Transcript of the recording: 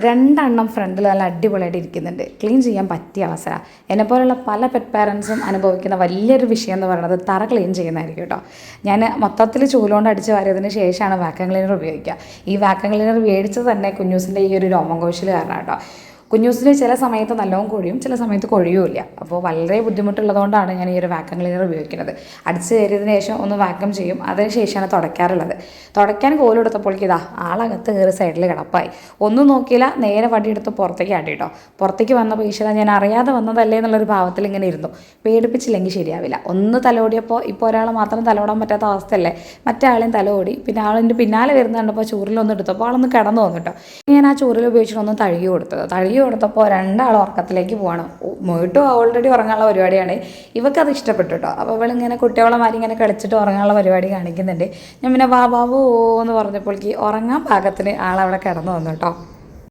രണ്ടെണ്ണം ഫ്രണ്ടിൽ നല്ല അടിപൊളിയായിട്ട് ഇരിക്കുന്നുണ്ട്. ക്ലീൻ ചെയ്യാൻ പറ്റിയ അവസരം. എന്നെപ്പോലുള്ള പല പെറ്റ് പാരൻസും അനുഭവിക്കുന്ന വലിയൊരു വിഷയം എന്ന് പറയുന്നത് തറ ക്ലീൻ ചെയ്യുന്നതായിരിക്കും കേട്ടോ. ഞാൻ മൊത്തത്തിൽ ചൂലുകൊണ്ട് അടിച്ച് വാരിയതിന് ശേഷമാണ് വാക്വം ക്ലീനർ ഉപയോഗിക്കുക. ഈ വാക്വം ക്ലീനർ മേടിച്ചത് തന്നെ കുഞ്ഞൂസിൻ്റെ ഈ ഒരു രോമം കോശൽ കാരണം കേട്ടോ. കുഞ്ഞൂസിന് ചില സമയത്ത് നല്ലോണം കൊഴിയും, ചില സമയത്ത് കൊഴിയുമില്ല. അപ്പോൾ വളരെ ബുദ്ധിമുട്ടുള്ളതുകൊണ്ടാണ് ഞാൻ ഈ ഒരു വാക്വം ക്ലീനർ ഉപയോഗിക്കുന്നത്. അടിച്ച് കയറിയതിന് ശേഷം ഒന്ന് വാക്വം ചെയ്യും, അതിന് ശേഷമാണ് തുടയ്ക്കാറുള്ളത്. തുടയ്ക്കാൻ കോലെടുത്തപ്പോഴേക്ക് ഇതാ ആളകത്ത് കയറി സൈഡിൽ കിടപ്പായി. ഒന്നും നോക്കിയില്ല, നേരെ വടിയെടുത്ത് പുറത്തേക്ക് ആട്ടി കേട്ടോ. പുറത്തേക്ക് വന്നപ്പോൾ ഈശ്വര ഞാൻ അറിയാതെ വന്നതല്ലേ എന്നുള്ളൊരു ഭാവത്തിൽ ഇങ്ങനെ ഇരുന്നു. പേടിപ്പിച്ചില്ലെങ്കിൽ ശരിയാവില്ല. ഒന്ന് തലോടിയപ്പോൾ ഇപ്പോൾ ഒരാൾ മാത്രം തലോടാൻ പറ്റാത്ത അവസ്ഥയല്ലേ, മറ്റേ ആളെയും തലോടി. പിന്നെ ആളിൻ്റെ പിന്നാലെ വരുന്ന കണ്ടപ്പോൾ ചൂരിലൊന്ന് എടുത്തപ്പോൾ ആളൊന്ന് കിടന്നു വന്നു കേട്ടോ. ഞാൻ ആ ചൂരിൽ ഉപയോഗിച്ചിട്ടൊന്ന് തഴുകി കൊടുത്തപ്പോൾ രണ്ടാൾ ഉറക്കത്തിലേക്ക് പോവാണ്. മോയിട്ടും ഓൾറെഡി ഉറങ്ങാനുള്ള പരിപാടിയാണ്. ഇവക്കത് ഇഷ്ടപ്പെട്ടു കേട്ടോ. അപ്പോൾ ഇവളിങ്ങനെ കുട്ടികളെ മാറി ഇങ്ങനെ കളിച്ചിട്ട് ഉറങ്ങാനുള്ള പരിപാടി കാണിക്കുന്നുണ്ട്. ഞാൻ പിന്നെ ബാബാവോ എന്ന് പറഞ്ഞപ്പോഴേക്ക് ഉറങ്ങാൻ പാകത്തിന് ആളവിടെ കിടന്നു വന്നു കേട്ടോ.